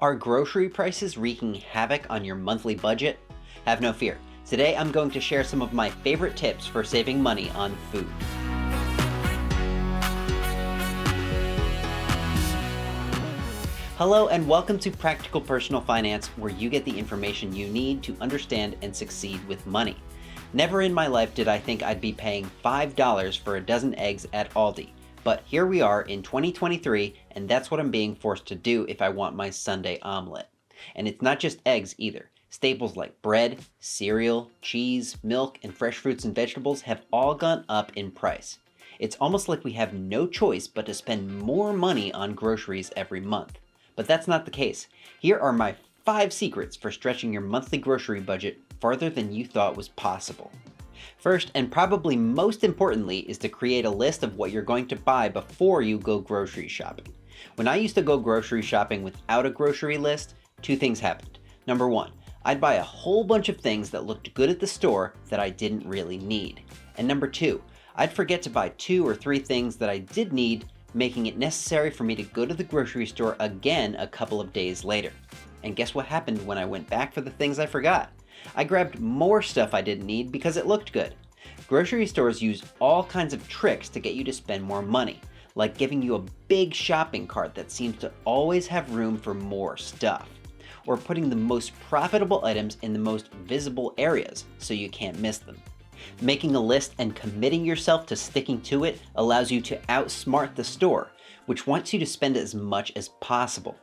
Are grocery prices wreaking havoc on your monthly budget? Have no fear. Today I'm going to share some of my favorite tips for saving money on food. Hello and welcome to Practical Personal Finance, where you get the information you need to understand and succeed with money. Never in my life did I think I'd be paying $5 for a dozen eggs at Aldi. But here we are in 2023, and that's what I'm being forced to do if I want my Sunday omelet. And it's not just eggs either. Staples like bread, cereal, cheese, milk, and fresh fruits and vegetables have all gone up in price. It's almost like we have no choice but to spend more money on groceries every month. But that's not the case. Here are my 5 secrets for stretching your monthly grocery budget farther than you thought was possible. First, and probably most importantly, is to create a list of what you're going to buy before you go grocery shopping. When I used to go grocery shopping without a grocery list, 2 things happened. Number 1, I'd buy a whole bunch of things that looked good at the store that I didn't really need. And number 2, I'd forget to buy 2 or 3 things that I did need, making it necessary for me to go to the grocery store again a couple of days later. And guess what happened when I went back for the things I forgot? I grabbed more stuff I didn't need because it looked good. Grocery stores use all kinds of tricks to get you to spend more money, like giving you a big shopping cart that seems to always have room for more stuff, or putting the most profitable items in the most visible areas so you can't miss them. Making a list and committing yourself to sticking to it allows you to outsmart the store, which wants you to spend as much as possible.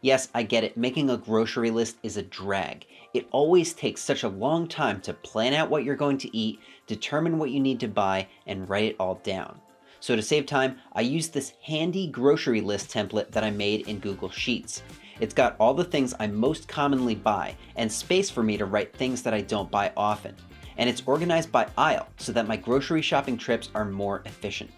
Yes, I get it, making a grocery list is a drag. It always takes such a long time to plan out what you're going to eat, determine what you need to buy, and write it all down. So to save time, I use this handy grocery list template that I made in Google Sheets. It's got all the things I most commonly buy, and space for me to write things that I don't buy often. And it's organized by aisle so that my grocery shopping trips are more efficient.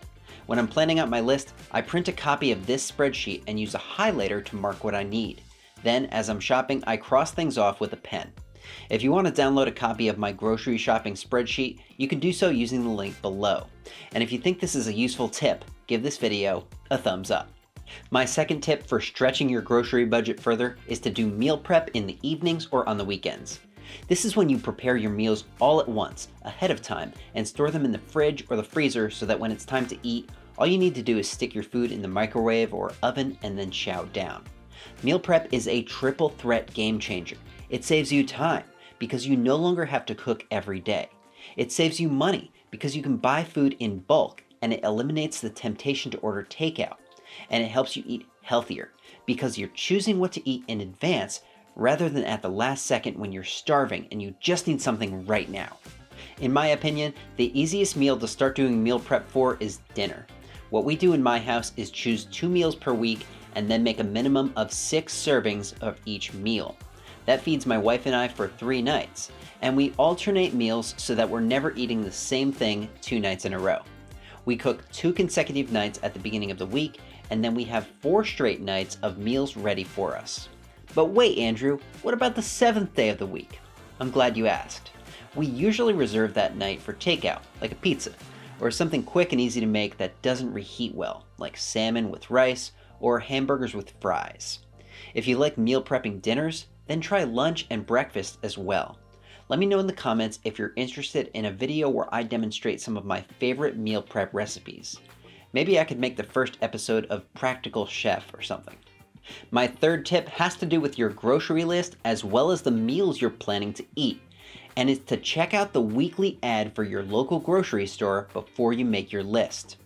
When I'm planning out my list, I print a copy of this spreadsheet and use a highlighter to mark what I need. Then, as I'm shopping, I cross things off with a pen. If you want to download a copy of my grocery shopping spreadsheet, you can do so using the link below. And if you think this is a useful tip, give this video a thumbs up. My second tip for stretching your grocery budget further is to do meal prep in the evenings or on the weekends. This is when you prepare your meals all at once, ahead of time, and store them in the fridge or the freezer so that when it's time to eat, all you need to do is stick your food in the microwave or oven and then chow down. Meal prep is a triple threat game changer. It saves you time because you no longer have to cook every day. It saves you money because you can buy food in bulk, and it eliminates the temptation to order takeout. And it helps you eat healthier because you're choosing what to eat in advance rather than at the last second when you're starving and you just need something right now. In my opinion, the easiest meal to start doing meal prep for is dinner. What we do in my house is choose 2 meals per week and then make a minimum of 6 servings of each meal. That feeds my wife and I for 3 nights, and we alternate meals so that we're never eating the same thing 2 nights in a row. We cook 2 consecutive nights at the beginning of the week, and then we have 4 straight nights of meals ready for us. But wait, Andrew, what about the 7th day of the week? I'm glad you asked. We usually reserve that night for takeout, like a pizza, or something quick and easy to make that doesn't reheat well, like salmon with rice or hamburgers with fries. If you like meal prepping dinners, then try lunch and breakfast as well. Let me know in the comments if you're interested in a video where I demonstrate some of my favorite meal prep recipes. Maybe I could make the first episode of Practical Chef or something. My third tip has to do with your grocery list as well as the meals you're planning to eat, and it's to check out the weekly ad for your local grocery store before you make your list.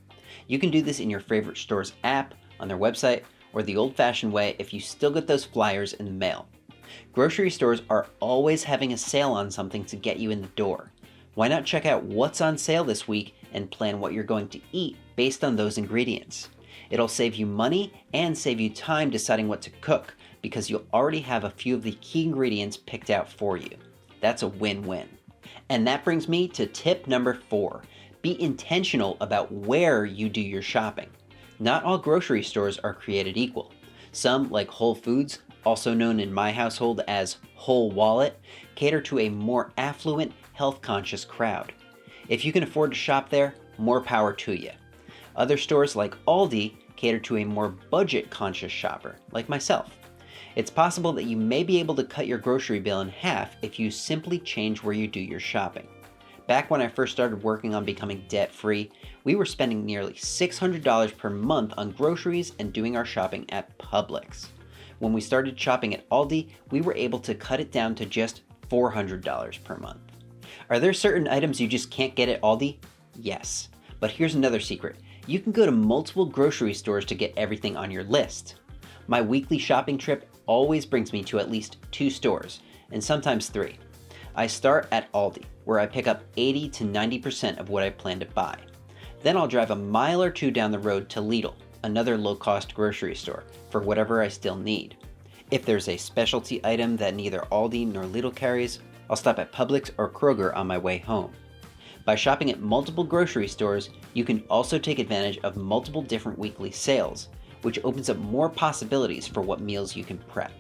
You can do this in your favorite store's app, on their website, or the old-fashioned way if you still get those flyers in the mail. Grocery stores are always having a sale on something to get you in the door. Why not check out what's on sale this week and plan what you're going to eat based on those ingredients? It'll save you money and save you time deciding what to cook because you'll already have a few of the key ingredients picked out for you. That's a win-win. And that brings me to tip number 4. Be intentional about where you do your shopping. Not all grocery stores are created equal. Some, like Whole Foods, also known in my household as Whole Wallet, cater to a more affluent, health-conscious crowd. If you can afford to shop there, more power to you. Other stores like Aldi cater to a more budget-conscious shopper, like myself. It's possible that you may be able to cut your grocery bill in half if you simply change where you do your shopping. Back when I first started working on becoming debt-free, we were spending nearly $600 per month on groceries and doing our shopping at Publix. When we started shopping at Aldi, we were able to cut it down to just $400 per month. Are there certain items you just can't get at Aldi? Yes. But here's another secret. You can go to multiple grocery stores to get everything on your list. My weekly shopping trip always brings me to at least 2 stores, and sometimes 3. I start at Aldi, where I pick up 80 to 90% of what I plan to buy. Then I'll drive a mile or 2 down the road to Lidl, another low-cost grocery store, for whatever I still need. If there's a specialty item that neither Aldi nor Lidl carries, I'll stop at Publix or Kroger on my way home. By shopping at multiple grocery stores, you can also take advantage of multiple different weekly sales, which opens up more possibilities for what meals you can prep.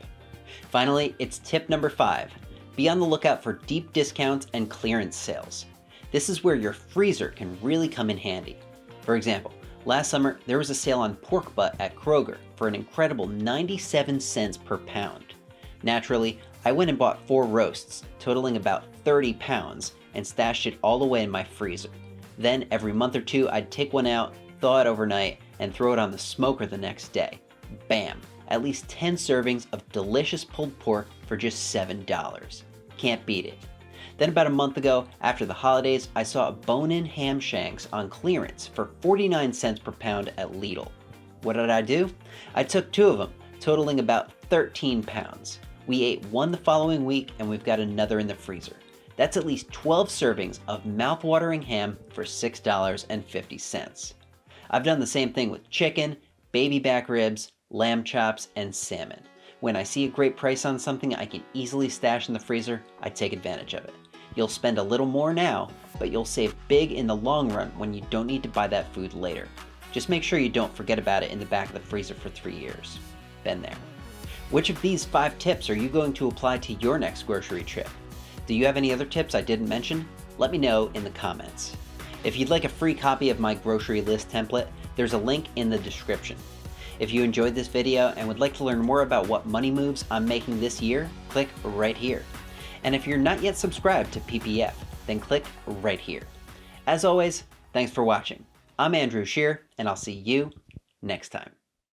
Finally, it's tip number 5. Be on the lookout for deep discounts and clearance sales. This is where your freezer can really come in handy. For example, last summer there was a sale on pork butt at Kroger for an incredible 97 cents per pound. Naturally, I went and bought 4 roasts, totaling about 30 pounds, and stashed it all away in my freezer. Then every month or 2 I'd take one out, thaw it overnight, and throw it on the smoker the next day. Bam! At least 10 servings of delicious pulled pork for just $7. Can't beat it. Then about a month ago, after the holidays, I saw a bone-in ham shanks on clearance for 49 cents per pound at Lidl. What did I do? I took 2 of them, totaling about 13 pounds. We ate one the following week, and we've got another in the freezer. That's at least 12 servings of mouth-watering ham for $6.50. I've done the same thing with chicken, baby back ribs, lamb chops, and salmon. When I see a great price on something I can easily stash in the freezer, I take advantage of it. You'll spend a little more now, but you'll save big in the long run when you don't need to buy that food later. Just make sure you don't forget about it in the back of the freezer for 3 years. Been there. Which of these 5 tips are you going to apply to your next grocery trip? Do you have any other tips I didn't mention? Let me know in the comments. If you'd like a free copy of my grocery list template, there's a link in the description. If you enjoyed this video and would like to learn more about what money moves I'm making this year, click right here. And if you're not yet subscribed to PPF, then click right here. As always, thanks for watching. I'm Andrew Shear, and I'll see you next time.